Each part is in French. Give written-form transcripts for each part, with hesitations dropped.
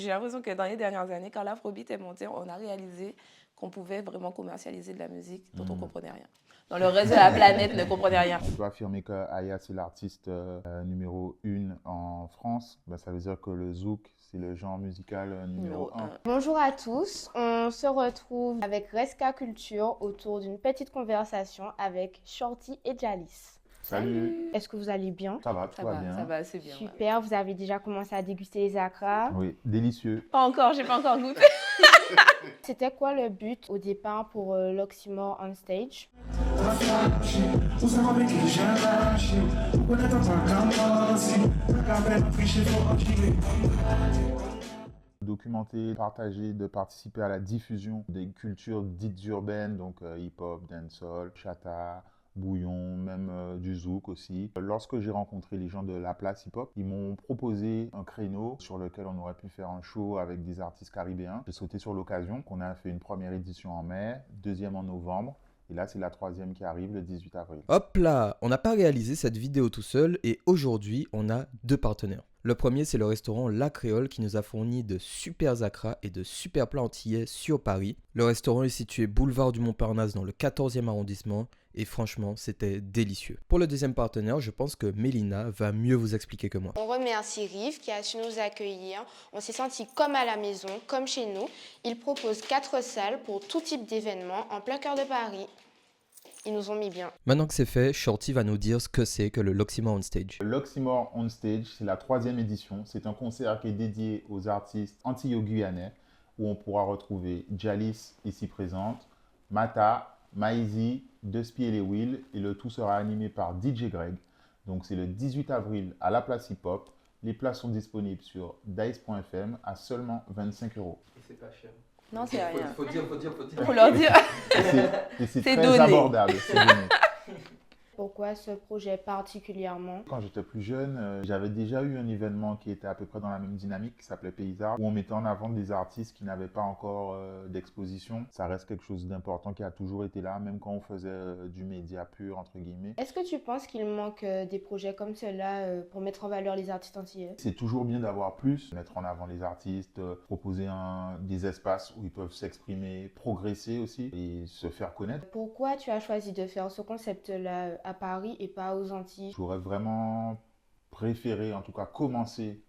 j'ai l'impression que dans les dernières années, quand l'afrobeat est monté, on a réalisé qu'on pouvait vraiment commercialiser de la musique dont on ne comprenait rien. Dans le reste de la planète ne comprenait rien. On peut affirmer que Aya, c'est l'artiste numéro 1 en France. Ben, ça veut dire que le zouk, c'est le genre musical numéro 1. Bonjour à tous, on se retrouve avec Reska Culture autour d'une petite conversation avec Shorty et Jalis. Salut. Est-ce que vous allez bien? Ça va, tout va bien. Ça va assez bien. Super, vous avez déjà commencé à déguster les akras? Oui, délicieux. Pas encore, j'ai pas encore goûté. C'était quoi le but au départ pour l'Oxymore on Stage? Documenter, partager, de participer à la diffusion des cultures dites urbaines, donc hip-hop, dancehall, chata, bouillon, même du zouk aussi. Lorsque j'ai rencontré les gens de La Place Hip Hop, ils m'ont proposé un créneau sur lequel on aurait pu faire un show avec des artistes caribéens. J'ai sauté sur l'occasion, qu'on a fait une première édition en mai, deuxième en novembre. Et là, c'est la troisième qui arrive le 18 avril. Hop là, on n'a pas réalisé cette vidéo tout seul et aujourd'hui, on a deux partenaires. Le premier, c'est le restaurant La Créole qui nous a fourni de super akras et de super plats antillais sur Paris. Le restaurant est situé boulevard du Montparnasse dans le 14e arrondissement et franchement, c'était délicieux. Pour le deuxième partenaire, je pense que Mélina va mieux vous expliquer que moi. On remercie Rive qui a su nous accueillir. On s'est senti comme à la maison, comme chez nous. Il propose 4 salles pour tout type d'événements en plein cœur de Paris. Ils nous ont mis bien. Maintenant que c'est fait, Shorty va nous dire ce que c'est que le l'Oxymore on Stage. L'Oxymore on Stage, c'est la troisième édition. C'est un concert qui est dédié aux artistes antillo-guyanais où on pourra retrouver Jalis, ici présente, Mata, Maizy, Despy et les Will, et le tout sera animé par DJ Greg. Donc c'est le 18 avril à la Place Hip Hop. Les places sont disponibles sur dice.fm à seulement 25 €. Et c'est pas cher. Non, c'est rien. Faut dire. Faut leur dire. Et c'est C'est très donné. abordable, c'est donné. Pourquoi ce projet particulièrement? Quand j'étais plus jeune, j'avais déjà eu un événement qui était à peu près dans la même dynamique, qui s'appelait Paysart, où on mettait en avant des artistes qui n'avaient pas encore d'exposition. Ça reste quelque chose d'important qui a toujours été là, même quand on faisait du média pur, entre guillemets. Est-ce que tu penses qu'il manque des projets comme ceux-là pour mettre en valeur les artistes antillais? C'est toujours bien d'avoir plus, mettre en avant les artistes, proposer des espaces où ils peuvent s'exprimer, progresser aussi et se faire connaître. Pourquoi tu as choisi de faire ce concept-là à Paris et pas aux Antilles? J'aurais vraiment préféré, en tout cas, commencer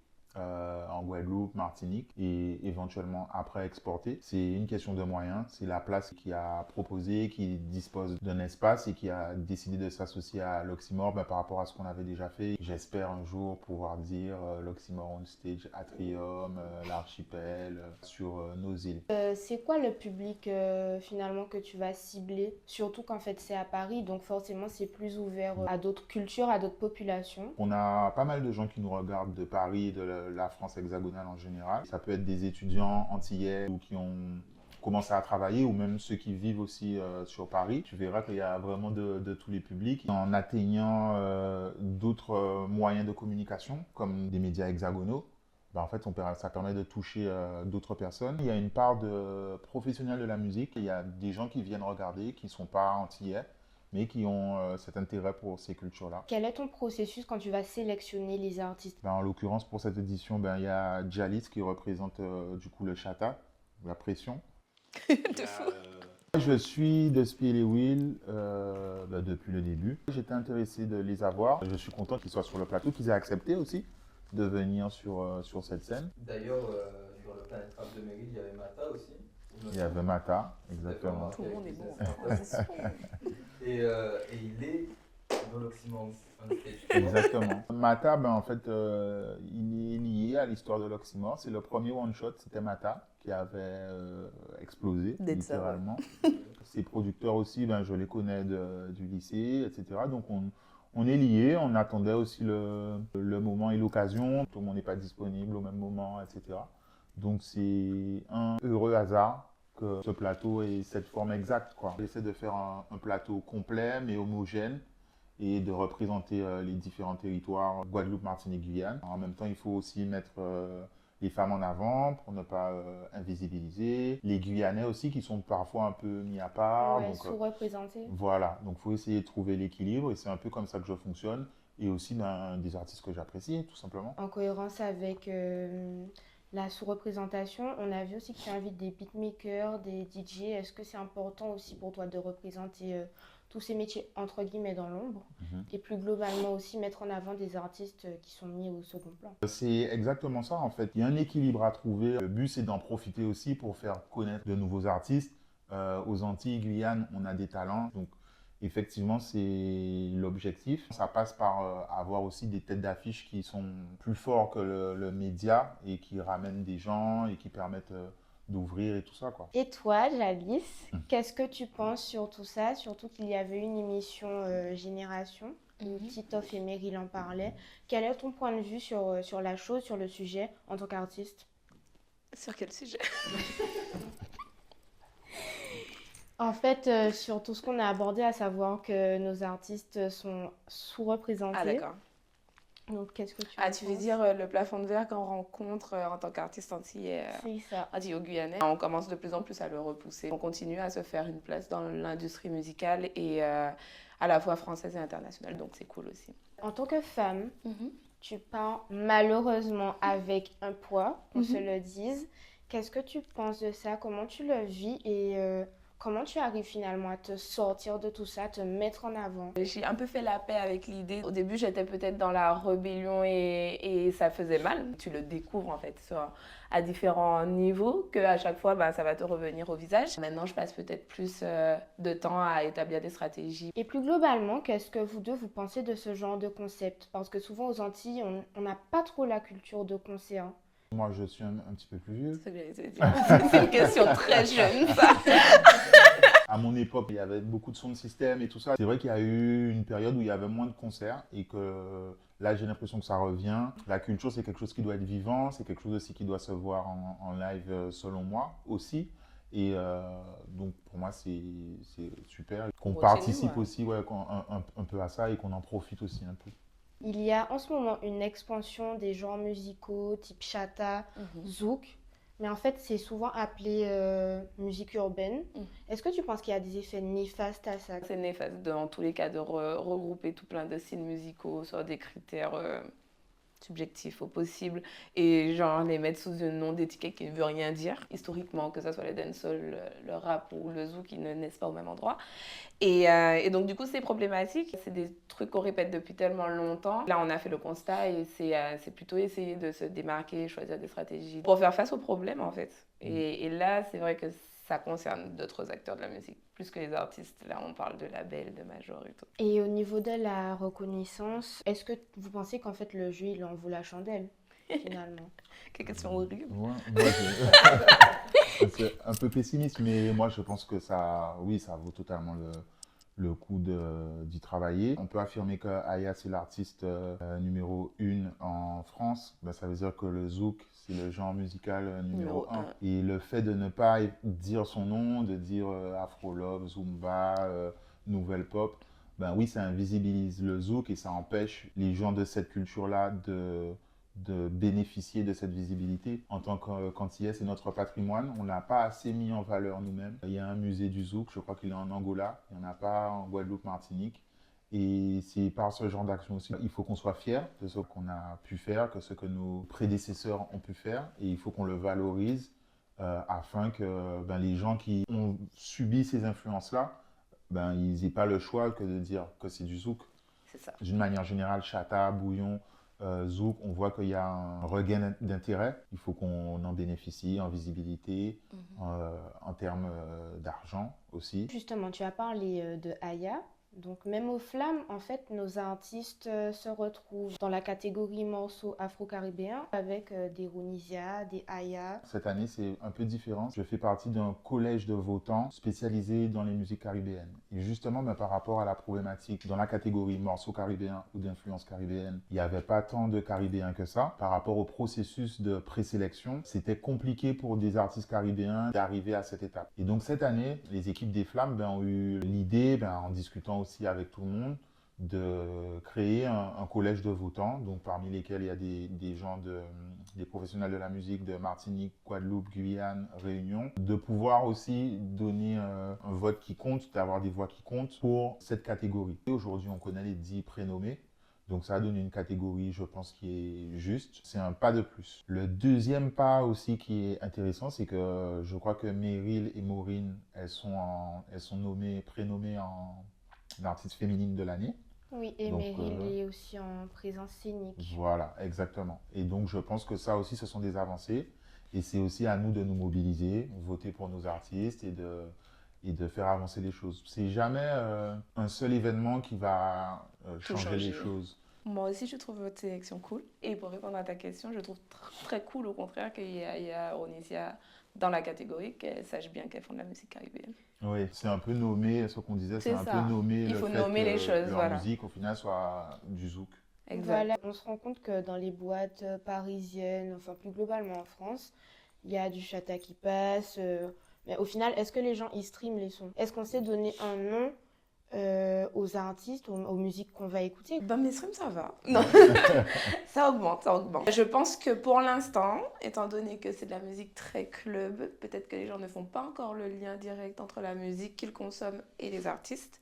en Guadeloupe, Martinique et éventuellement après exporter. C'est une question de moyens. C'est La Place qui a proposé, qui dispose d'un espace et qui a décidé de s'associer à l'Oxymore par rapport à ce qu'on avait déjà fait. J'espère un jour pouvoir dire l'Oxymore on Stage, Atrium, l'Archipel sur nos îles. C'est quoi le public finalement que tu vas cibler? Surtout qu'en fait c'est à Paris, donc forcément c'est plus ouvert à d'autres cultures, à d'autres populations. On a pas mal de gens qui nous regardent de Paris et de la France hexagonale en général. Ça peut être des étudiants antillais ou qui ont commencé à travailler ou même ceux qui vivent aussi sur Paris. Tu verras qu'il y a vraiment de tous les publics. En atteignant d'autres moyens de communication comme des médias hexagonaux, en fait, ça permet de toucher d'autres personnes. Il y a une part de professionnels de la musique. Il y a des gens qui viennent regarder, qui ne sont pas antillais, mais qui ont cet intérêt pour ces cultures-là. Quel est ton processus quand tu vas sélectionner les artistes? En l'occurrence, pour cette édition, il y a Jalis qui représente du coup le chata, la pression. De fou. Je suis Despy et les Will depuis le début. J'étais intéressé de les avoir. Je suis content qu'ils soient sur le plateau, qu'ils aient accepté aussi de venir sur cette scène. D'ailleurs, dans le Planet Rap de Méride, il y avait Mata aussi. Il y avait Mata, exactement. Tout le monde est bon en composition. Et il est dans l'Oxymore on Stage. Exactement. Mata, en fait, il est lié à l'histoire de l'Oxymore. C'est le premier one-shot, c'était Mata, qui avait explosé, littéralement. Ses producteurs aussi, je les connais du lycée, etc. Donc, on est liés, on attendait aussi le moment et l'occasion. Tout le monde n'est pas disponible au même moment, etc. Donc, c'est un heureux hasard que ce plateau ait cette forme exacte, quoi. J'essaie de faire un plateau complet, mais homogène, et de représenter les différents territoires, Guadeloupe, Martinique, Guyane. En même temps, il faut aussi mettre les femmes en avant pour ne pas invisibiliser. Les Guyanais aussi qui sont parfois un peu mis à part. Ouais, donc, sous-représentés. Voilà, donc il faut essayer de trouver l'équilibre et c'est un peu comme ça que je fonctionne. Et aussi des artistes que j'apprécie, tout simplement. En cohérence avec la sous-représentation. On a vu aussi que tu invites des beatmakers, des DJ. Est-ce que c'est important aussi pour toi de représenter tous ces métiers entre guillemets dans l'ombre et plus globalement aussi mettre en avant des artistes qui sont mis au second plan? C'est exactement ça en fait. Il y a un équilibre à trouver. Le but c'est d'en profiter aussi pour faire connaître de nouveaux artistes. Aux Antilles, Guyane, on a des talents. Donc effectivement, c'est l'objectif. Ça passe par avoir aussi des têtes d'affiche qui sont plus forts que le média et qui ramènent des gens et qui permettent d'ouvrir et tout ça, quoi. Et toi, Jalice, qu'est-ce que tu penses sur tout ça? Surtout qu'il y avait une émission Génération où Titoff et Meryl en parlaient. Quel est ton point de vue sur la chose, sur le sujet en tant qu'artiste? Sur quel sujet? En fait, sur tout ce qu'on a abordé, à savoir que nos artistes sont sous-représentés. Ah, d'accord. Donc, qu'est-ce que tu Ah, en tu veux penses? dire le plafond de verre qu'on rencontre en tant qu'artiste antillais, C'est ça. antilo-guyanais. On commence de plus en plus à le repousser. On continue à se faire une place dans l'industrie musicale et à la fois française et internationale, donc c'est cool aussi. En tant que femme, tu pars malheureusement avec un poids, qu'on se le dise. Qu'est-ce que tu penses de ça? Comment tu le vis et comment tu arrives finalement à te sortir de tout ça, à te mettre en avant? J'ai un peu fait la paix avec l'idée. Au début, j'étais peut-être dans la rébellion et ça faisait mal. Tu le découvres en fait à différents niveaux, qu'à chaque fois, ça va te revenir au visage. Maintenant, je passe peut-être plus de temps à établir des stratégies. Et plus globalement, qu'est-ce que vous deux, vous pensez de ce genre de concept? Parce que souvent aux Antilles, on n'a pas trop la culture de concert. Moi, je suis un petit peu plus vieux. C'est ce que j'allais te dire. C'est une question très jeune, ça. À mon époque, il y avait beaucoup de sound system et tout ça. C'est vrai qu'il y a eu une période où il y avait moins de concerts et que là, j'ai l'impression que ça revient. La culture, c'est quelque chose qui doit être vivant, c'est quelque chose aussi qui doit se voir en live, selon moi aussi. Et donc, pour moi, c'est super. Qu'on participe aussi un peu à ça et qu'on en profite aussi un peu. Il y a en ce moment une expansion des genres musicaux type chata, zouk, mais en fait c'est souvent appelé musique urbaine. Est-ce que tu penses qu'il y a des effets néfastes à ça? C'est néfaste dans tous les cas de regrouper tout plein de styles musicaux sur des critères subjectifs au possible et genre les mettre sous un nom d'étiquette qui ne veut rien dire historiquement, que ce soit le dancehall, le rap ou le zouk, qui ne naissent pas au même endroit. Et donc du coup c'est problématique, c'est des trucs qu'on répète depuis tellement longtemps. Là on a fait le constat et c'est plutôt essayer de se démarquer, choisir des stratégies pour faire face aux problèmes en fait. Et là c'est vrai que ça concerne d'autres acteurs de la musique, plus que les artistes. Là, on parle de labels, de majors et tout. Et au niveau de la reconnaissance, est-ce que vous pensez qu'en fait le jeu, il en vaut la chandelle, finalement? Quelle question horrible. Ouais, c'est un peu pessimiste, mais moi, je pense que ça, oui, ça vaut totalement le coup d'y travailler. On peut affirmer que Aya, c'est l'artiste numéro 1 en France. Ça veut dire que le zouk, c'est le genre musical numéro 1. Et le fait de ne pas dire son nom, de dire Afro Love, Zumba, Nouvelle Pop, oui, ça invisibilise le zouk et ça empêche les gens de cette culture-là de bénéficier de cette visibilité. En tant qu'Antillais, c'est notre patrimoine. On ne l'a pas assez mis en valeur nous-mêmes. Il y a un musée du zouk, je crois qu'il est en Angola. Il n'y en a pas en Guadeloupe, Martinique. Et c'est par ce genre d'action aussi. Il faut qu'on soit fier de ce qu'on a pu faire, que ce que nos prédécesseurs ont pu faire. Et il faut qu'on le valorise afin que les gens qui ont subi ces influences-là, ils n'aient pas le choix que de dire que c'est du zouk. C'est ça. D'une manière générale, chata, bouillon, zouk, on voit qu'il y a un regain d'intérêt. Il faut qu'on en bénéficie en visibilité, en termes d'argent aussi. Justement, tu as parlé de Aya. Donc même aux Flammes, en fait, nos artistes se retrouvent dans la catégorie morceaux afro-caribéens avec des Runisia, des Aya. Cette année, c'est un peu différent. Je fais partie d'un collège de votants spécialisé dans les musiques caribéennes. Et justement, par rapport à la problématique, dans la catégorie morceaux caribéens ou d'influence caribéenne, il n'y avait pas tant de Caribéens que ça. Par rapport au processus de présélection, c'était compliqué pour des artistes caribéens d'arriver à cette étape. Et donc cette année, les équipes des Flammes ont eu l'idée, en discutant aussi avec tout le monde, de créer un collège de votants, donc parmi lesquels il y a des gens, des professionnels de la musique de Martinique, Guadeloupe, Guyane, Réunion, de pouvoir aussi donner un vote qui compte, d'avoir des voix qui comptent pour cette catégorie. Aujourd'hui, on connaît les 10 prénommés, Donc ça a donné une catégorie, je pense, qui est juste. C'est un pas de plus. Le deuxième pas aussi qui est intéressant, c'est que je crois que Meryl et Maureen, elles sont prénommées en artiste féminine de l'année. Oui, et Donc, Meryl est aussi en présence scénique. voilà, exactement. Et donc, je pense que ça aussi, ce sont des avancées. Et c'est aussi à nous de nous mobiliser, voter pour nos artistes et de faire avancer les choses. C'est jamais un seul événement qui va Tout changer les changer. choses. Moi aussi, je trouve votre sélection cool. Et pour répondre à ta question, je trouve très cool, au contraire, qu'il y a Onisia dans la catégorie, qu'elle sache bien qu'elles font de la musique caribéenne. Oui, c'est un peu nommé, ce qu'on disait, c'est C'est un peu ça. nommer Il le faut fait nommer les que choses, leur voilà. musique, au final, soit du zouk. Exact. Voilà, on se rend compte que dans les boîtes parisiennes, enfin plus globalement en France, il y a du chata qui passe. Mais au final, est-ce que les gens y streament les sons? Est-ce qu'on sait donner un nom aux artistes, aux musiques qu'on va écouter? Ben, mes streams, ça va. Non. Ça augmente, ça augmente. Je pense que pour l'instant, étant donné que c'est de la musique très club, peut-être que les gens ne font pas encore le lien direct entre la musique qu'ils consomment et les artistes.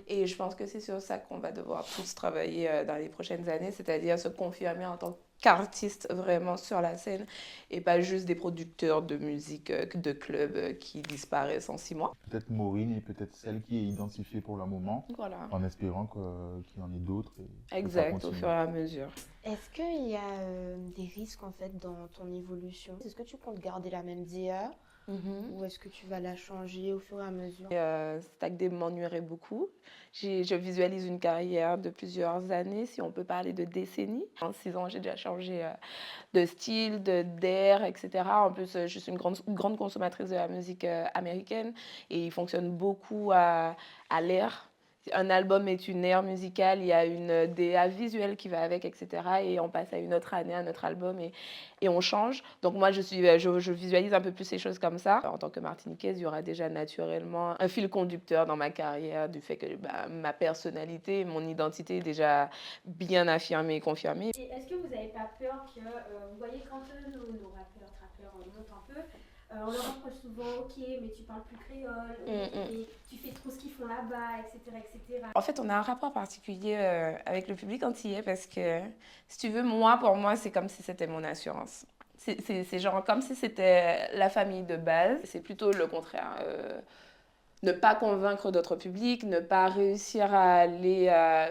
Et je pense que c'est sur ça qu'on va devoir tous travailler dans les prochaines années, c'est-à-dire se confirmer en tant qu'artiste vraiment sur la scène et pas juste des producteurs de musique de club qui disparaissent en 6 mois. Peut-être Maureen est peut-être celle qui est identifiée pour le moment, Voilà. en espérant qu'il y en ait d'autres. Et que ça Exact, au continue. fur et à mesure. Est-ce qu'il y a des risques en fait dans ton évolution? Est-ce que tu comptes garder la même DA ou est-ce que tu vas la changer au fur et à mesure? Stack D m'ennuierait beaucoup. Je visualise une carrière de plusieurs années, si on peut parler de décennies. En 6 ans, j'ai déjà changé de style, d'air, etc. En plus, je suis une grande consommatrice de la musique américaine et il fonctionne beaucoup à l'air. Un album est une ère musicale, il y a une DA visuelle qui va avec, etc. Et on passe à une autre année, un autre album et on change. Donc moi, je visualise un peu plus ces choses comme ça. En tant que Martiniquaise, il y aura déjà naturellement un fil conducteur dans ma carrière du fait que ma personnalité, mon identité est déjà bien affirmée et confirmée. Et est-ce que vous n'avez pas peur que, vous voyez, quand nos rappeurs, trappeurs montent un peu, on leur reproche souvent, ok, mais tu parles plus créole, et tu fais trop ce qu'ils font là-bas, etc., etc. En fait, on a un rapport particulier avec le public antillais parce que, si tu veux, pour moi, c'est comme si c'était mon assurance. C'est genre comme si c'était la famille de base. C'est plutôt le contraire. Ne pas convaincre d'autres publics, ne pas réussir à aller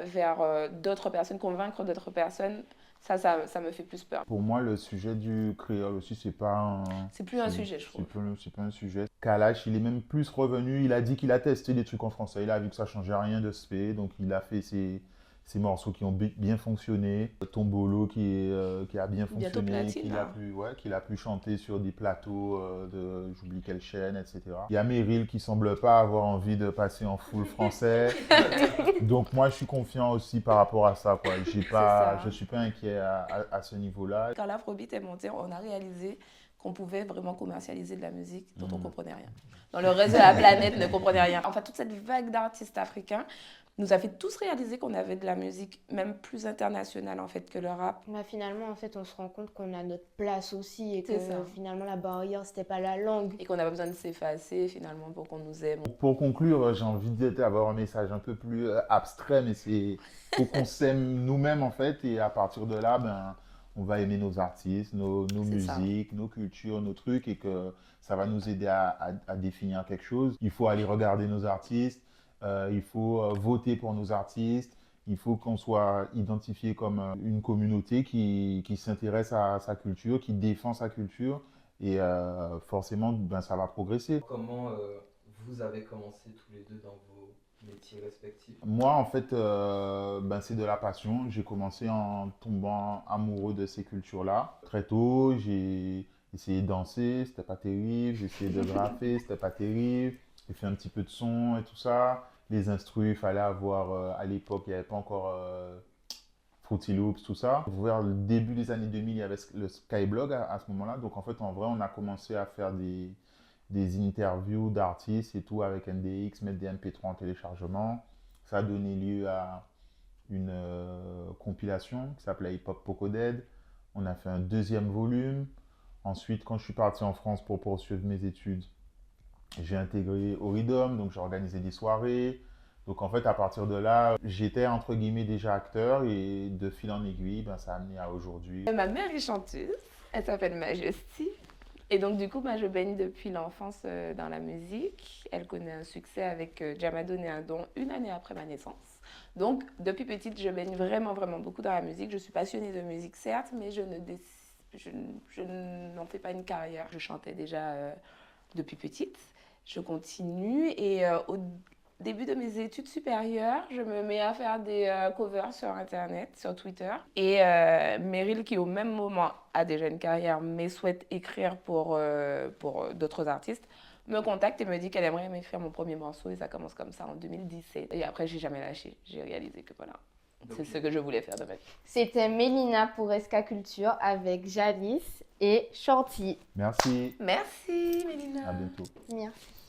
vers d'autres personnes, convaincre d'autres personnes. Ça me fait plus peur. Pour moi, le sujet du créole aussi, c'est pas un... C'est plus un sujet, je trouve. C'est pas un sujet. Kalash, il est même plus revenu. Il a dit qu'il a testé des trucs en français. Il a vu que ça changeait rien de ce fait. Donc, il a fait ses morceaux qui ont bien fonctionné. Tombolo qui a bien Bientôt fonctionné. platine, Qu'il a pu chanter sur des plateaux de j'oublie quelle chaîne, etc. Il y a Meryl qui semble pas avoir envie de passer en full français. Donc moi je suis confiant aussi par rapport à ça, quoi. Je suis pas inquiet à ce niveau-là. Quand l'Afrobeat est monté, on a réalisé qu'on pouvait vraiment commercialiser de la musique dont on ne comprenait rien. Dans le reste de la planète ne comprenait rien. Enfin, toute cette vague d'artistes africains nous a fait tous réaliser qu'on avait de la musique même plus internationale en fait que le rap. Bah, finalement, en fait, on se rend compte qu'on a notre place aussi et que C'est ça. finalement, la barrière, c'était pas la langue. Et qu'on n'a pas besoin de s'effacer finalement pour qu'on nous aime. Pour conclure, j'ai envie d'avoir un message un peu plus abstrait, mais c'est faut qu'on s'aime nous-mêmes en fait, et à partir de là, ben, on va aimer nos artistes, nos musiques, nos cultures, nos trucs, et que ça va nous aider à définir quelque chose. Il faut aller regarder nos artistes, il faut voter pour nos artistes, il faut qu'on soit identifié comme une communauté qui s'intéresse à sa culture, qui défend sa culture, et forcément, ben, ça va progresser. Comment vous avez commencé tous les deux dans vos métiers respectifs? Moi, en fait, ben, c'est de la passion. J'ai commencé en tombant amoureux de ces cultures-là. Très tôt, j'ai essayé de danser, c'était pas terrible. J'ai essayé de graffer, c'était pas terrible. J'ai fait un petit peu de son et tout ça. Les instrus, il fallait avoir, à l'époque, il n'y avait pas encore Fruity Loops, tout ça. Vers le début des années 2000, il y avait le Skyblog à ce moment-là. Donc, en fait, en vrai, on a commencé à faire des interviews d'artistes et tout avec NDX, mettre des MP3 en téléchargement. Ça a donné lieu à une compilation qui s'appelait Hip Hop Pocoded. On a fait un deuxième volume. Ensuite, quand je suis parti en France pour poursuivre mes études, j'ai intégré Oridom, donc j'ai organisé des soirées. Donc en fait, à partir de là, j'étais entre guillemets déjà acteur et de fil en aiguille, ça a amené à aujourd'hui. Ma mère est chanteuse, elle s'appelle Majesty. Et donc du coup, je baigne depuis l'enfance dans la musique. Elle connaît un succès avec Dieu donné un don une année après ma naissance. Donc depuis petite, je baigne vraiment, vraiment beaucoup dans la musique. Je suis passionnée de musique, certes, mais je n'en fais pas une carrière. Je chantais déjà depuis petite. Je continue et au début de mes études supérieures, je me mets à faire des covers sur Internet, sur Twitter. Et Meryl, qui au même moment a déjà une carrière, mais souhaite écrire pour d'autres artistes, me contacte et me dit qu'elle aimerait m'écrire mon premier morceau. Et ça commence comme ça en 2017. Et après, j'ai jamais lâché. J'ai réalisé que voilà, c'est ce que je voulais faire de ma vie. C'était Mélina pour SK Culture avec Jalice et Chanty. Merci. Merci, Mélina. À bientôt. Merci.